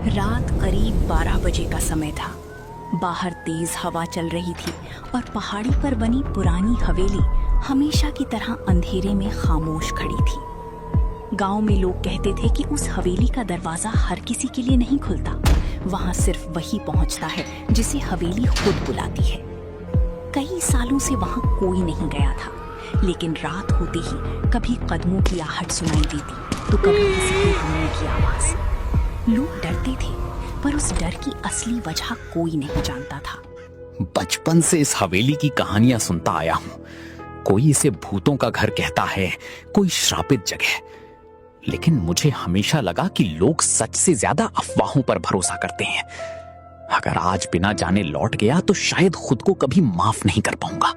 रात करीब 12 बजे का समय था। बाहर तेज हवा चल रही थी और पहाड़ी पर बनी पुरानी हवेली हमेशा की तरह अंधेरे में खामोश खड़ी थी। गांव में लोग कहते थे कि उस हवेली का दरवाजा हर किसी के लिए नहीं खुलता, वहां सिर्फ वही पहुंचता है जिसे हवेली खुद बुलाती है। कई सालों से वहां कोई नहीं गया था, लेकिन रात होते ही कभी कदमों की आहट सुनाई देती तो कभी किसी के रोने की आवाज। लोग डरते थे, पर उस डर की असली वजह कोई नहीं जानता था। बचपन से इस हवेली की कहानियां सुनता आया हूं। कोई इसे भूतों का घर कहता है, कोई श्रापित जगह, लेकिन मुझे हमेशा लगा कि लोग सच से ज्यादा अफवाहों पर भरोसा करते हैं। अगर आज बिना जाने लौट गया तो शायद खुद को कभी माफ नहीं कर पाऊंगा,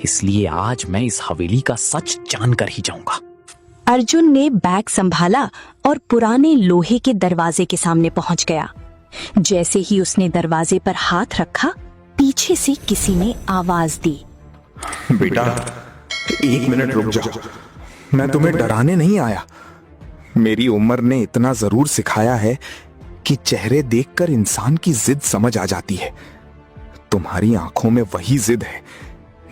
इसलिए आज मैं इस हवेली का सच जानकर ही जाऊंगा। अर्जुन ने बैग संभाला और पुराने लोहे के दरवाजे के सामने पहुंच गया। जैसे ही उसने दरवाजे पर हाथ रखा, पीछे से किसी ने आवाज दी, बेटा 1 मिनट रुक जाओ, मैं तुम्हें डराने नहीं आया। मेरी उम्र ने इतना जरूर सिखाया है कि चेहरे देखकर इंसान की जिद समझ आ जाती है। तुम्हारी आंखों में वही जिद है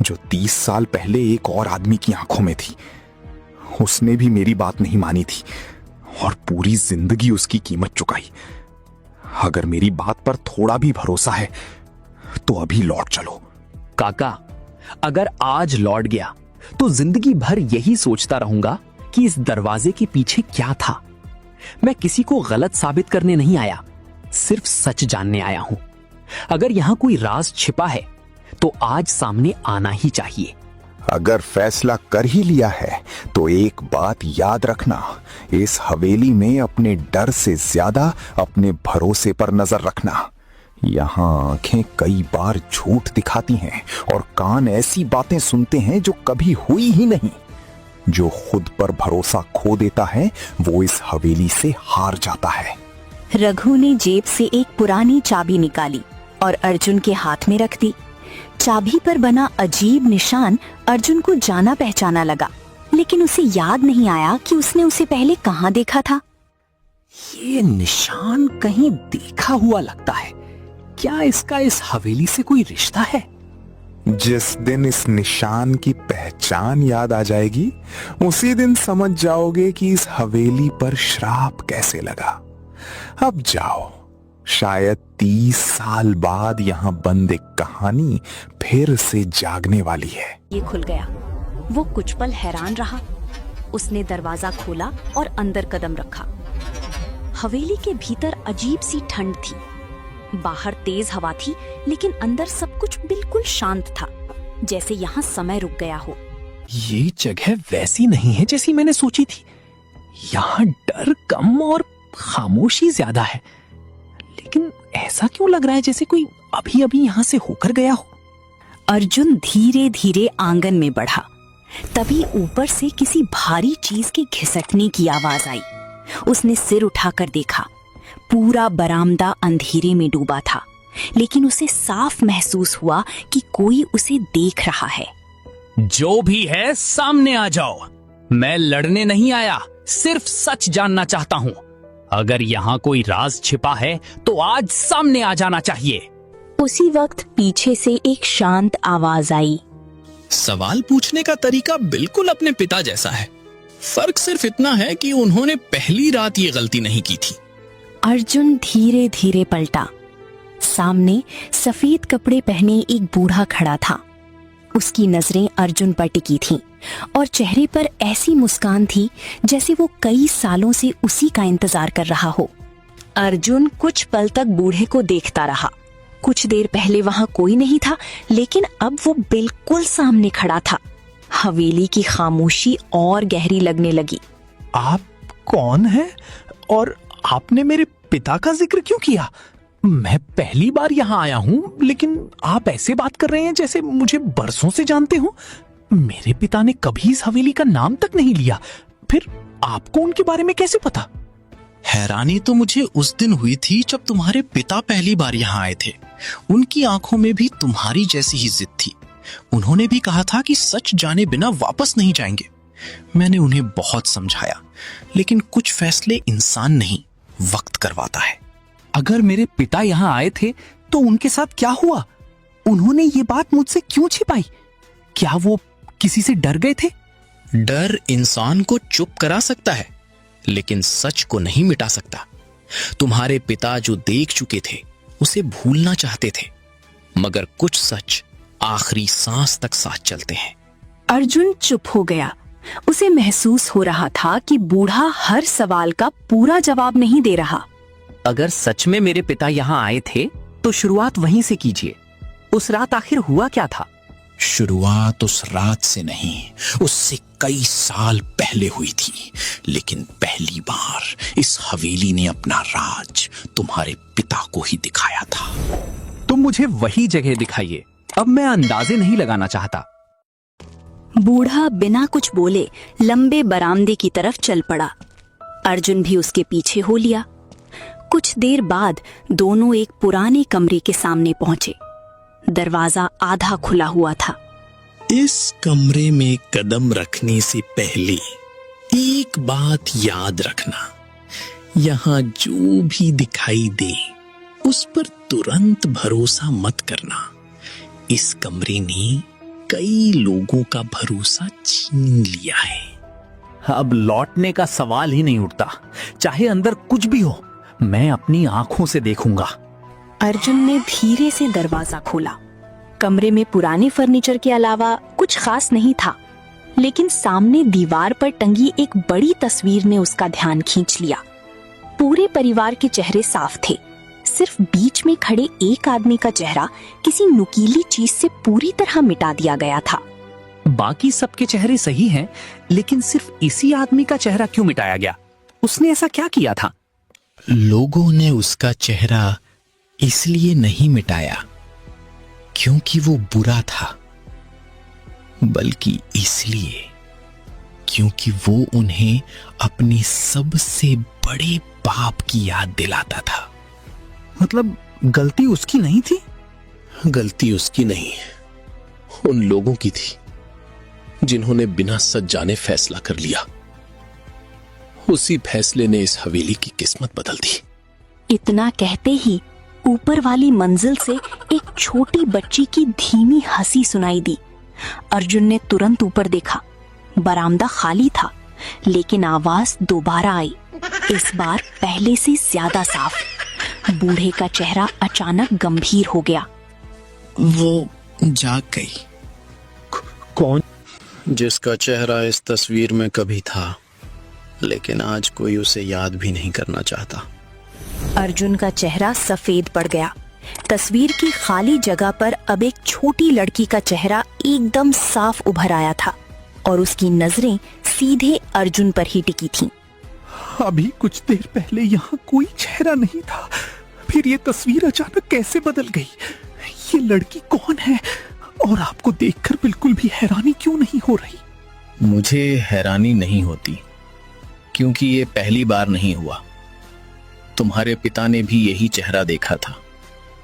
जो 30 साल पहले एक और आदमी की आंखों में थी। उसने भी मेरी बात नहीं मानी थी और पूरी जिंदगी उसकी कीमत चुकाई। अगर मेरी बात पर थोड़ा भी भरोसा है तो अभी लौट चलो। काका, अगर आज लौट गया तो जिंदगी भर यही सोचता रहूंगा कि इस दरवाजे के पीछे क्या था। मैं किसी को गलत साबित करने नहीं आया, सिर्फ सच जानने आया हूं। अगर यहां कोई राज छिपा है तो आज सामने आना ही चाहिए। अगर फैसला कर ही लिया है तो एक बात याद रखना, इस हवेली में अपने डर से ज्यादा अपने भरोसे पर नजर रखना। यहाँ आंखें कई बार झूठ दिखाती हैं और कान ऐसी बातें सुनते हैं जो कभी हुई ही नहीं। जो खुद पर भरोसा खो देता है वो इस हवेली से हार जाता है। रघु ने जेब से एक पुरानी चाबी निकाली और अर्जुन के हाथ में रख दी। चाबी पर बना अजीब निशान अर्जुन को जाना पहचाना लगा, लेकिन उसे याद नहीं आया कि उसने उसे पहले कहाँ देखा था। ये निशान कहीं देखा हुआ लगता है। क्या इसका इस हवेली से कोई रिश्ता है? जिस दिन इस निशान की पहचान याद आ जाएगी, उसी दिन समझ जाओगे कि इस हवेली पर श्राप कैसे लगा। अब जाओ, शायद 30 साल बाद यहाँ बंद एक कहानी फिर से जागने वाली है। ये खुल गया। वो कुछ पल हैरान रहा। उसने दरवाजा खोला और अंदर कदम रखा। हवेली के भीतर अजीब सी ठंड थी। बाहर तेज हवा थी, लेकिन अंदर सब कुछ बिल्कुल शांत था, जैसे यहाँ समय रुक गया हो। ये जगह वैसी नहीं है जैसी मैंने सोची थी। यहाँ डर कम और खामोशी ज्यादा है, लेकिन ऐसा क्यों लग रहा है जैसे कोई अभी अभी यहाँ से होकर गया हो। अर्जुन धीरे धीरे आंगन में बढ़ा। तभी ऊपर से किसी भारी चीज के घिसटने की आवाज आई। उसने सिर उठाकर देखा। पूरा बरामदा अंधेरे में डूबा था, लेकिन उसे साफ महसूस हुआ कि कोई उसे देख रहा है। जो भी है सामने आ जाओ। मैं लड़ने नहीं आया, सिर्फ सच जानना चाहता हूँ। अगर यहाँ कोई राज छिपा है तो आज सामने आ जाना चाहिए। उसी वक्त पीछे से एक शांत आवाज आई। सवाल पूछने का तरीका बिल्कुल अपने पिता जैसा है। फर्क सिर्फ इतना है कि उन्होंने पहली रात ये गलती नहीं की थी। अर्जुन धीरे धीरे पलटा। सामने सफेद कपड़े पहने एक बूढ़ा खड़ा था। उसकी नजरें अर्जुन पर टिकी थीं और चेहरे पर ऐसी मुस्कान थी जैसे वो कई सालों से उसी का इंतजार कर रहा हो। अर्जुन कुछ पल तक बूढ़े को देखता रहा। कुछ देर पहले वहां कोई नहीं था, लेकिन अब वो बिल्कुल सामने खड़ा था। हवेली की खामोशी और गहरी लगने लगी। आप कौन हैं और आपने मेरे पिता का जिक्र क्यों किया? मैं पहली बार यहाँ आया हूँ, लेकिन आप ऐसे बात कर रहे हैं जैसे मुझे बरसों से जानते हो। मेरे पिता ने कभी इस हवेली का नाम तक नहीं लिया, फिर आपको उनके बारे में कैसे पता? हैरानी तो मुझे उस दिन हुई थी जब तुम्हारे पिता पहली बार यहाँ आए थे। उनकी आंखों में भी तुम्हारी जैसी ही जिद थी। उन्होंने भी कहा था कि सच जाने बिना वापस नहीं जाएंगे। मैंने उन्हें बहुत समझाया, लेकिन कुछ फैसले इंसान नहीं, वक्त करवाता है। अगर मेरे पिता यहाँ आए थे तो उनके साथ क्या हुआ? उन्होंने ये बात मुझसे क्यों छिपाई? क्या वो किसी से डर गए थे? डर इंसान को चुप करा सकता है, लेकिन सच को नहीं मिटा सकता। तुम्हारे पिता जो देख चुके थे उसे भूलना चाहते थे, मगर कुछ सच आखिरी सांस तक साथ चलते हैं। अर्जुन चुप हो गया। उसे महसूस हो रहा था कि बूढ़ा हर सवाल का पूरा जवाब नहीं दे रहा। अगर सच में मेरे पिता यहाँ आए थे तो शुरुआत वहीं से कीजिए। उस रात आखिर हुआ क्या था? शुरुआत उस रात से नहीं, उससे कई साल पहले हुई थी। लेकिन पहली बार इस हवेली ने अपना राज तुम्हारे पिता को ही दिखाया था। तुम मुझे वही जगह दिखाइए, अब मैं अंदाजे नहीं लगाना चाहता। बूढ़ा बिना कुछ बोले लंबे बरामदे की तरफ चल पड़ा। अर्जुन भी उसके पीछे हो लिया। कुछ देर बाद दोनों एक पुराने कमरे के सामने पहुंचे। दरवाजा आधा खुला हुआ था। इस कमरे में कदम रखने से पहले एक बात याद रखना, यहाँ जो भी दिखाई दे उस पर तुरंत भरोसा मत करना। इस कमरे ने कई लोगों का भरोसा छीन लिया है। अब लौटने का सवाल ही नहीं उठता। चाहे अंदर कुछ भी हो, मैं अपनी आंखों से देखूंगा। अर्जुन ने धीरे से दरवाजा खोला। कमरे में पुराने फर्नीचर के अलावा कुछ खास नहीं था, लेकिन सामने दीवार पर टंगी एक बड़ी तस्वीर ने उसका ध्यान खींच लिया। पूरे परिवार के चेहरे साफ थे। सिर्फ बीच में खड़े एक आदमी का चेहरा किसी नुकीली चीज से पूरी तरह मिटा दिया गया था। बाकी सबके चेहरे सही हैं, लेकिन सिर्फ इसी आदमी का चेहरा क्यों मिटाया गया? उसने ऐसा क्या किया था? लोगों ने उसका चेहरा इसलिए नहीं मिटाया क्योंकि वो बुरा था, बल्कि इसलिए क्योंकि वो उन्हें अपने सबसे बड़े पाप की याद दिलाता था। मतलब गलती उसकी नहीं थी? गलती उसकी नहीं, उन लोगों की थी जिन्होंने बिना सच जाने फैसला कर लिया। उसी फैसले ने इस हवेली की किस्मत बदल दी। इतना कहते ही ऊपर वाली मंजिल से एक छोटी बच्ची की धीमी हंसी सुनाई दी। अर्जुन ने तुरंत ऊपर देखा। बरामदा खाली था, लेकिन आवाज दोबारा आई, इस बार पहले से ज्यादा साफ। बूढ़े का चेहरा अचानक गंभीर हो गया। वो जाग गई। कौन? जिसका चेहरा इस तस्वीर में कभी था, लेकिन आज कोई उसे याद भी नहीं करना चाहता। अर्जुन का चेहरा सफेद पड़ गया। तस्वीर की खाली जगह पर अब एक छोटी लड़की का चेहरा एकदम साफ उभर आया था और उसकी नजरें सीधे अर्जुन पर ही टिकी थीं। अभी कुछ देर पहले यहाँ कोई चेहरा नहीं था, फिर ये तस्वीर अचानक कैसे बदल गई? ये लड़की कौन है और आपको देखकर बिल्कुल भी हैरानी क्यों नहीं हो रही? मुझे हैरानी नहीं होती, क्योंकि ये पहली बार नहीं हुआ। तुम्हारे पिता ने भी यही चेहरा देखा था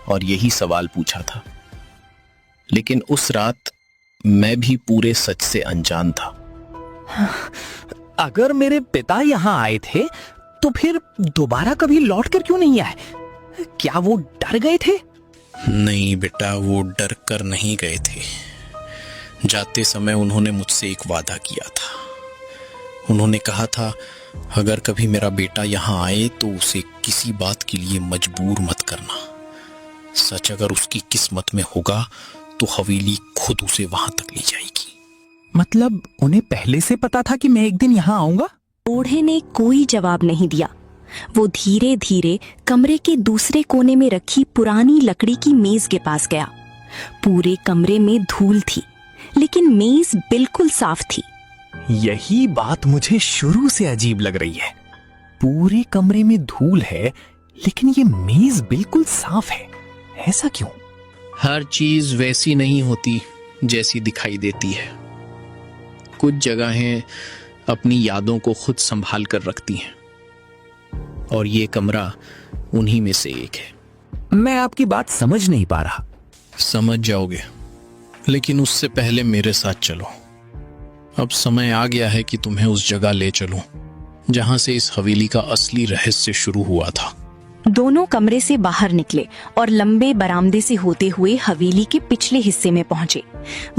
और यही सवाल पूछा था, लेकिन उस रात मैं भी पूरे सच से अनजान था। अगर मेरे पिता यहाँ आए थे तो फिर दोबारा कभी लौट कर क्यों नहीं आए? क्या वो डर गए थे? नहीं बेटा, वो डर कर नहीं गए थे। जाते समय उन्होंने मुझसे एक वादा किया था। उन्होंने कहा था, अगर कभी मेरा बेटा यहाँ आए तो उसे किसी बात के लिए मजबूर मत करना। सच अगर उसकी किस्मत में होगा तो हवेली खुद उसे वहां तक ले जाएगी। मतलब उन्हें पहले से पता था कि मैं एक दिन यहाँ आऊंगा? बूढ़े ने कोई जवाब नहीं दिया। वो धीरे धीरे कमरे के दूसरे कोने में रखी पुरानी लकड़ी की मेज के पास गया। पूरे कमरे में धूल थी, लेकिन मेज बिल्कुल साफ थी। यही बात मुझे शुरू से अजीब लग रही है। पूरे कमरे में धूल है, लेकिन ये मेज बिल्कुल साफ है। ऐसा क्यों? हर चीज वैसी नहीं होती जैसी दिखाई देती है। कुछ जगहें अपनी यादों को खुद संभाल कर रखती हैं, और ये कमरा उन्हीं में से एक है। मैं आपकी बात समझ नहीं पा रहा। समझ जाओगे, लेकिन उससे पहले मेरे साथ चलो। अब समय आ गया है कि तुम्हें उस जगह ले चलूं जहां से इस हवेली का असली रहस्य शुरू हुआ था। दोनों कमरे से बाहर निकले और लंबे बरामदे से होते हुए हवेली के पिछले हिस्से में पहुंचे।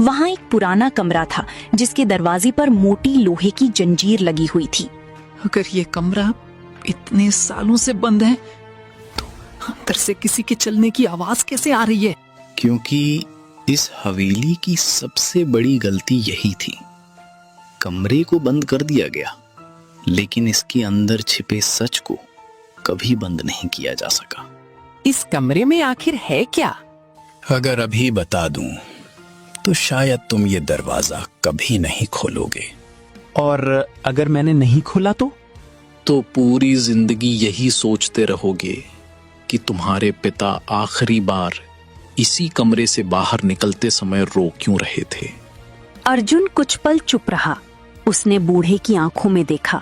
वहां एक पुराना कमरा था जिसके दरवाजे पर मोटी लोहे की जंजीर लगी हुई थी। अगर ये कमरा इतने सालों से बंद है तो अंदर से किसी के चलने की आवाज कैसे आ रही है? क्योंकि इस हवेली की सबसे बड़ी गलती यही थी। कमरे को बंद कर दिया गया, लेकिन इसके अंदर छिपे सच को कभी बंद नहीं किया जा सका। इस कमरे में आखिर है क्या? अगर अभी बता दूं तो शायद तुम ये दरवाजा कभी नहीं खोलोगे। और अगर मैंने नहीं खोला तो पूरी जिंदगी यही सोचते रहोगे कि तुम्हारे पिता आखिरी बार इसी कमरे से बाहर निकलते समय रो क्यों रहे थे। अर्जुन कुछ पल चुप रहा। उसने बूढ़े की आंखों में देखा।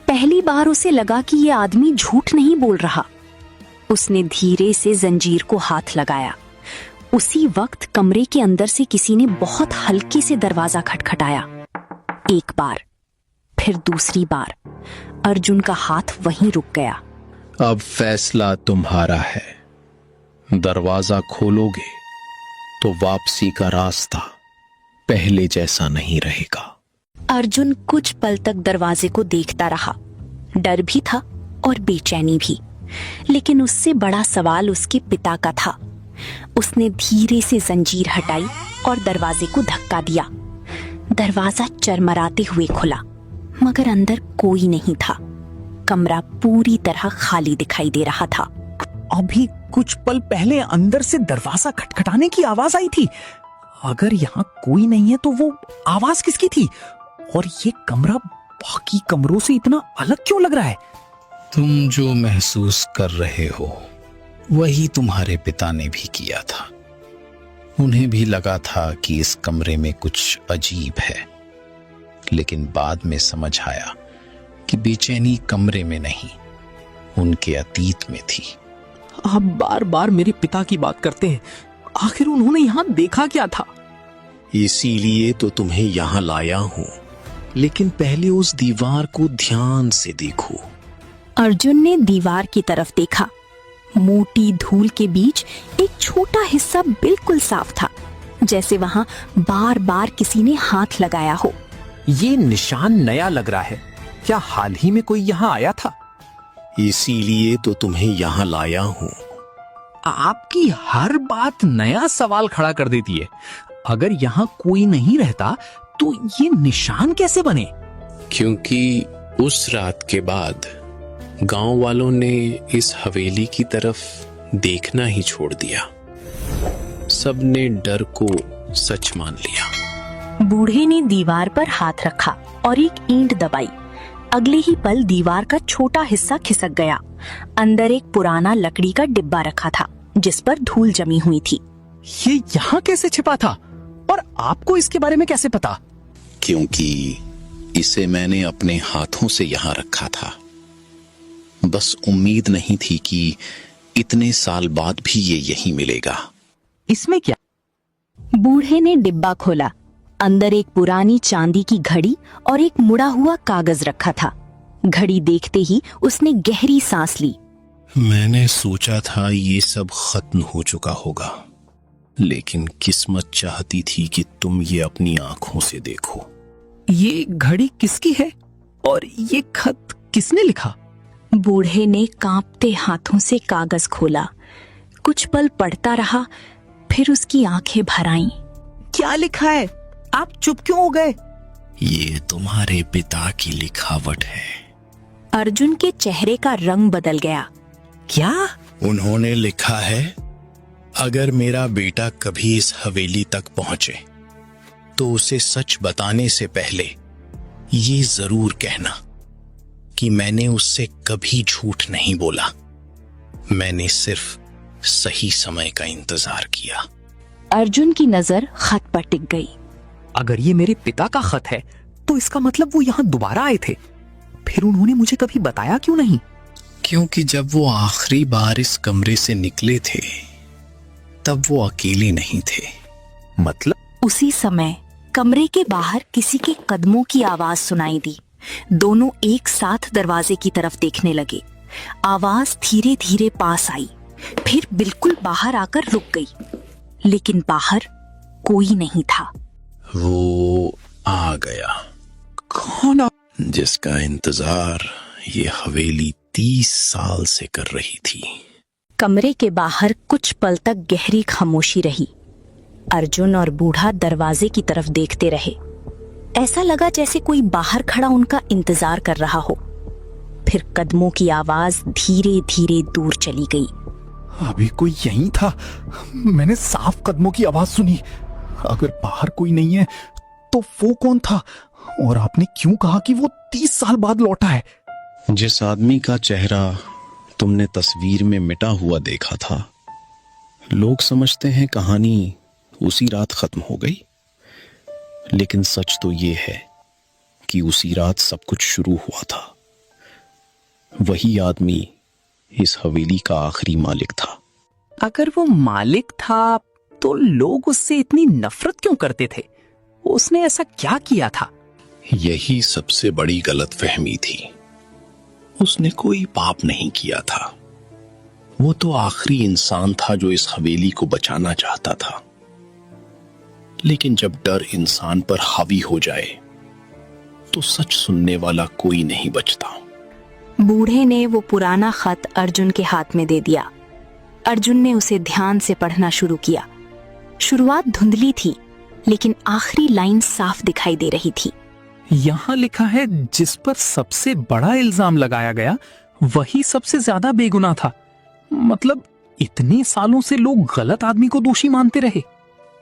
पहली बार उसे लगा कि ये आदमी झूठ नहीं बोल रहा। उसने धीरे से जंजीर को हाथ लगाया। उसी वक्त कमरे के अंदर से किसी ने बहुत हल्के से दरवाजा खटखटाया। एक बार, फिर दूसरी बार। अर्जुन का हाथ वहीं रुक गया। अब फैसला तुम्हारा है। दरवाजा खोलोगे तो वापसी का रास्ता पहले जैसा नहीं रहेगा। अर्जुन कुछ पल तक दरवाजे को देखता रहा। डर भी था और बेचैनी भी, लेकिन उससे बड़ा सवाल उसके पिता का था। उसने धीरे से जंजीर हटाई और दरवाजे को धक्का दिया। दरवाजा चरमराते हुए खुला, मगर अंदर कोई नहीं था। कमरा पूरी तरह खाली दिखाई दे रहा था। अभी कुछ पल पहले अंदर से दरवाजा खटखटाने की आवाज आई थी। अगर यहाँ कोई नहीं है तो वो आवाज किसकी थी? और ये कमरा बाकी कमरों से इतना अलग क्यों लग रहा है? तुम जो महसूस कर रहे हो वही तुम्हारे पिता ने भी किया था। उन्हें भी लगा था कि इस कमरे में कुछ अजीब है, लेकिन बाद में समझ आया कि बेचैनी कमरे में नहीं, उनके अतीत में थी। आप बार बार मेरे पिता की बात करते हैं। आखिर उन्होंने यहाँ देखा क्या था? इसीलिए तो तुम्हें यहाँ लाया हूं, लेकिन पहले उस दीवार को ध्यान से देखो। अर्जुन ने दीवार की तरफ देखा। मोटी धूल के बीच एक छोटा हिस्सा बिल्कुल साफ था, जैसे वहां बार बार किसी ने हाथ लगाया हो। ये निशान नया लग रहा है। क्या हाल ही में कोई यहाँ आया था? इसीलिए तो तुम्हें यहाँ लाया हूं। आपकी हर बात नया सवाल खड़ा कर देती है। अगर यहाँ कोई नहीं रहता तो ये निशान कैसे बने? क्योंकि उस रात के बाद गांव वालों ने इस हवेली की तरफ देखना ही छोड़ दिया। सबने डर को सच मान लिया। बूढ़े ने दीवार पर हाथ रखा और एक ईंट दबाई। अगले ही पल दीवार का छोटा हिस्सा खिसक गया। अंदर एक पुराना लकड़ी का डिब्बा रखा था जिस पर धूल जमी हुई थी। ये यहाँ कैसे छिपा था और आपको इसके बारे में कैसे पता? क्योंकि इसे मैंने अपने हाथों से यहाँ रखा था। बस उम्मीद नहीं थी कि इतने साल बाद भी ये यहीं मिलेगा। इसमें क्या? बूढ़े ने डिब्बा खोला। अंदर एक पुरानी चांदी की घड़ी और एक मुड़ा हुआ कागज रखा था। घड़ी देखते ही उसने गहरी सांस ली। मैंने सोचा था ये सब खत्म हो चुका होगा, लेकिन किस्मत चाहती थी कि तुम ये अपनी आंखों से देखो। ये घड़ी किसकी है और ये खत किसने लिखा? बूढ़े ने कांपते हाथों से कागज खोला। कुछ पल पढ़ता रहा, फिर उसकी आंखें भर आईं। क्या लिखा है? आप चुप क्यों हो गए? ये तुम्हारे पिता की लिखावट है। अर्जुन के चेहरे का रंग बदल गया। क्या? उन्होंने लिखा है, अगर मेरा बेटा कभी इस हवेली तक पहुंचे तो उसे सच बताने से पहले ये जरूर कहना कि मैंने उससे कभी झूठ नहीं बोला। मैंने सिर्फ सही समय का इंतजार किया। अर्जुन की नजर खत पर टिक गई। अगर ये मेरे पिता का खत है तो इसका मतलब वो यहाँ दोबारा आए थे। फिर उन्होंने मुझे कभी बताया क्यों नहीं? क्योंकि जब वो आखिरी बार इस कमरे से निकले थे तब वो अकेले नहीं थे। मतलब? उसी समय कमरे के बाहर किसी के कदमों की आवाज सुनाई दी। दोनों एक साथ दरवाजे की तरफ देखने लगे। आवाज धीरे धीरे पास आई, फिर बिल्कुल बाहर आकर रुक गई, लेकिन बाहर कोई नहीं था। वो आ गया, कौन आ... जिसका इंतजार ये हवेली 30 साल से कर रही थी। कमरे के बाहर कुछ पल तक गहरी खामोशी रही। अर्जुन और बूढ़ा दरवाजे की तरफ देखते रहे। ऐसा लगा जैसे कोई बाहर खड़ा उनका इंतजार कर रहा हो। फिर कदमों की आवाज धीरे धीरे दूर चली गई। अभी कोई यहीं था, मैंने साफ कदमों की आवाज सुनी। अगर बाहर कोई नहीं है तो वो कौन था, और आपने क्यों कहा कि वो 30 साल बाद लौटा है? जिस आदमी का चेहरा तुमने तस्वीर में मिटा हुआ देखा था, लोग समझते हैं कहानी उसी रात खत्म हो गई, लेकिन सच तो ये है कि उसी रात सब कुछ शुरू हुआ था। वही आदमी इस हवेली का आखिरी मालिक था। अगर वो मालिक था तो लोग उससे इतनी नफरत क्यों करते थे? उसने ऐसा क्या किया था? यही सबसे बड़ी गलतफहमी थी। उसने कोई पाप नहीं किया था। वो तो आखिरी इंसान था जो इस हवेली को बचाना चाहता था। लेकिन जब डर इंसान पर हावी हो जाए तो सच सुनने वाला कोई नहीं बचता। बूढ़े ने वो पुराना खत अर्जुन के हाथ में दे दिया। अर्जुन ने उसे ध्यान से पढ़ना शुरू किया। शुरुआत धुंधली थी, लेकिन आखिरी लाइन साफ दिखाई दे रही थी। यहाँ लिखा है, जिस पर सबसे बड़ा इल्जाम लगाया गया वही सबसे ज्यादा बेगुनाह था। मतलब इतने सालों से लोग गलत आदमी को दोषी मानते रहे।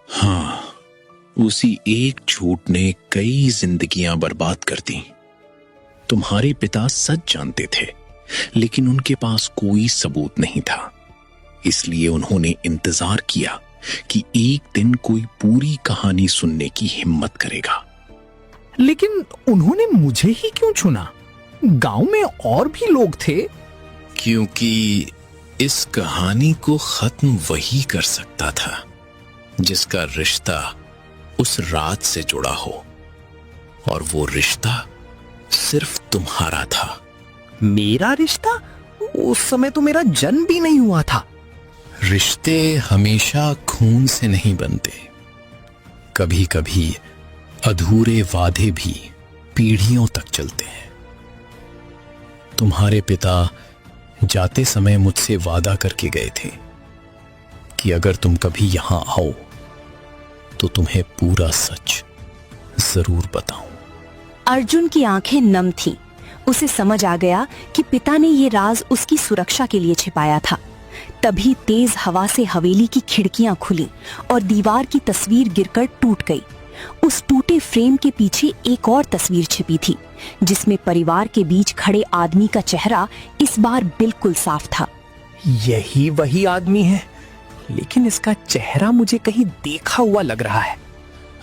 हाँ, उसी एक झूठ ने कई जिंदगियां बर्बाद कर दी। तुम्हारे पिता सच जानते थे, लेकिन उनके पास कोई सबूत नहीं था। इसलिए उन्होंने इंतजार किया कि एक दिन कोई पूरी कहानी सुनने की हिम्मत करेगा। लेकिन उन्होंने मुझे ही क्यों चुना? गांव में और भी लोग थे। क्योंकि इस कहानी को खत्म वही कर सकता था जिसका रिश्ता उस रात से जुड़ा हो, और वो रिश्ता सिर्फ तुम्हारा था। मेरा रिश्ता? उस समय तो मेरा जन्म भी नहीं हुआ था। रिश्ते हमेशा खून से नहीं बनते। कभी कभी अधूरे वादे भी पीढ़ियों तक चलते हैं। तुम्हारे पिता जाते समय मुझसे वादा करके गए थे कि अगर तुम कभी यहां आओ तो तुम्हें पूरा सच जरूर बताऊं। अर्जुन की आंखें नम थीं। उसे समझ आ गया कि पिता ने ये राज उसकी सुरक्षा के लिए छिपाया था। तभी तेज हवा से हवेली की खिड़कियां खुली और दीवार की तस्वीर गिरकर टूट गई। उस टूटे फ्रेम के पीछे एक और तस्वीर छिपी थी, जिसमें परिवार के बीच खड़े आदमी का चेहरा इस बार बिल्कुल साफ था। यही वही आदमी है, लेकिन इसका चेहरा मुझे कहीं देखा हुआ लग रहा है।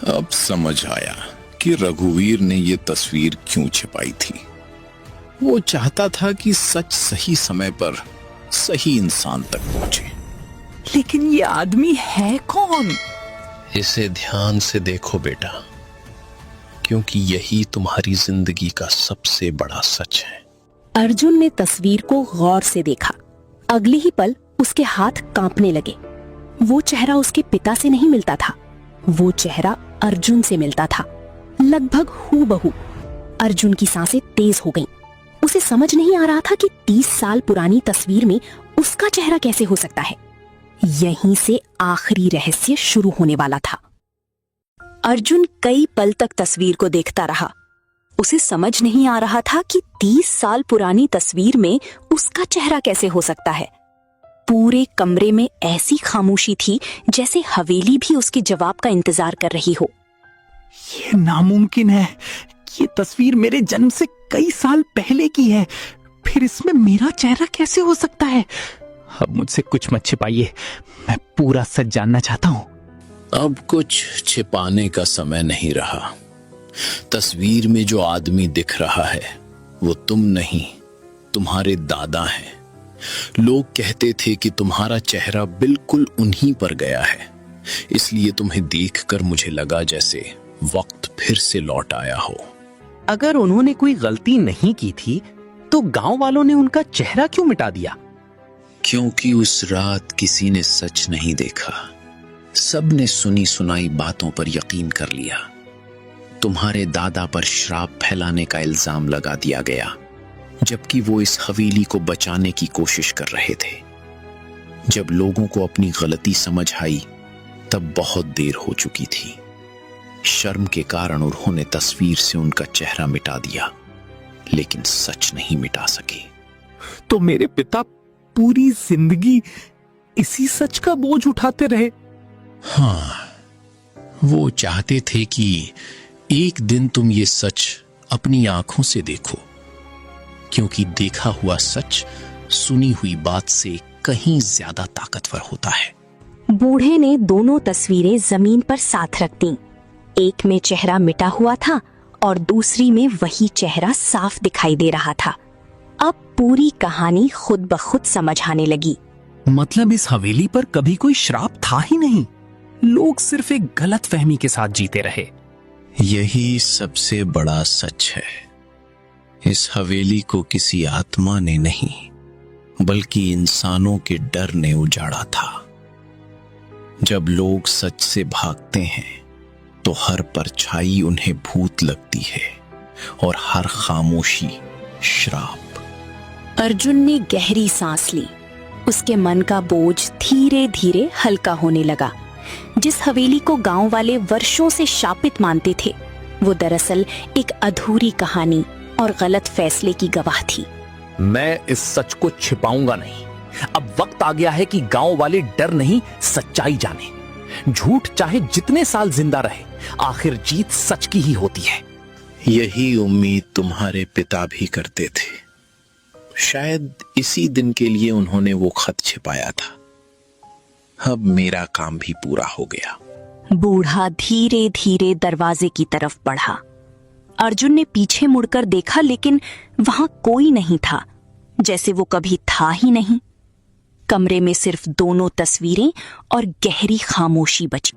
अब समझ आया कि रघुवीर ने ये तस्वीर क्यों छिपाई थी। वो चाहता था कि सच सही समय पर सही इंसान तक पहुंचे। लेकिन ये आदमी है कौन? इसे ध्यान से देखो बेटा, क्योंकि यही तुम्हारी जिंदगी का सबसे बड़ा सच है। अर्जुन ने तस्वीर को गौर से देखा। अगले ही पल उसके हाथ कांपने लगे। वो चेहरा उसके पिता से नहीं मिलता था, वो चेहरा अर्जुन से मिलता था, लगभग हूबहू। अर्जुन की सांसें तेज हो गईं। उसे समझ नहीं आ रहा था कि 30 साल पुरानी तस्वीर में उसका चेहरा कैसे हो सकता है। यहीं से आखिरी रहस्य शुरू होने वाला था। अर्जुन कई पल तक तस्वीर को देखता रहा। उसे समझ नहीं आ रहा था कि 30 साल पुरानी तस्वीर में उसका चेहरा कैसे हो सकता है। पूरे कमरे में ऐसी खामोशी थी जैसे हवेली भी उसके जवाब का इंतजार कर रही हो। ये नामुमकिन है। ये तस्वीर मेरे जन्म से कई साल पहले की है, फिर इसमें मेरा चेहरा कैसे हो सकता है? अब मुझसे कुछ मत छिपाइए, मैं पूरा सच जानना चाहता हूँ। अब कुछ छिपाने का समय नहीं रहा। तस्वीर में जो आदमी दिख रहा है वो तुम नहीं, तुम्हारे दादा हैं। लोग कहते थे कि तुम्हारा चेहरा बिल्कुल उन्हीं पर गया है, इसलिए तुम्हें देखकर मुझे लगा जैसे वक्त फिर से लौट आया हो। अगर उन्होंने कोई गलती नहीं की थी तो गांव वालों ने उनका चेहरा क्यों मिटा दिया? क्योंकि उस रात किसी ने सच नहीं देखा। सबने सुनी सुनाई बातों पर यकीन कर लिया। तुम्हारे दादा पर श्राप फैलाने का इल्जाम लगा दिया गया, जबकि वो इस हवेली को बचाने की कोशिश कर रहे थे। जब लोगों को अपनी गलती समझ आई, तब बहुत देर हो चुकी थी। शर्म के कारण उन्होंने तस्वीर से उनका चेहरा मिटा दिया, लेकिन सच नहीं मिटा सके। तो मेरे पिता पूरी जिंदगी इसी सच का बोझ उठाते रहे। हाँ, वो चाहते थे कि एक दिन तुम ये सच अपनी आंखों से देखो, क्योंकि देखा हुआ सच सुनी हुई बात से कहीं ज्यादा ताकतवर होता है। बूढ़े ने दोनों तस्वीरें जमीन पर साथ रख दी। एक में चेहरा मिटा हुआ था और दूसरी में वही चेहरा साफ दिखाई दे रहा था। अब पूरी कहानी खुद ब खुद समझ आने लगी। मतलब इस हवेली पर कभी कोई श्राप था ही नहीं। लोग सिर्फ एक गलत फहमी के साथ जीते रहे। यही सबसे बड़ा सच है। इस हवेली को किसी आत्मा ने नहीं, बल्कि इंसानों के डर ने उजाड़ा था। जब लोग सच से भागते हैं, तो हर परछाई उन्हें भूत लगती है और हर खामोशी श्राप। अर्जुन ने गहरी सांस ली। उसके मन का बोझ धीरे धीरे हल्का होने लगा। जिस हवेली को गांव वाले वर्षों से शापित मानते थे, वो दरअसल एक अधूरी कहानी और गलत फैसले की गवाह थी। मैं इस सच को छिपाऊंगा नहीं। अब वक्त आ गया है कि गांव वाले डर नहीं, सच्चाई जाने। झूठ चाहे जितने साल जिंदा रहे, आखिर जीत सच की ही होती है। यही उम्मीद तुम्हारे पिता भी करते थे। शायद इसी दिन के लिए उन्होंने वो खत छिपाया था। अब मेरा काम भी पूरा हो गया। बूढ़ा धीरे धीरे दरवाजे की तरफ बढ़ा। अर्जुन ने पीछे मुड़कर देखा, लेकिन वहां कोई नहीं था, जैसे वो कभी था ही नहीं। कमरे में सिर्फ दोनों तस्वीरें और गहरी खामोशी बची।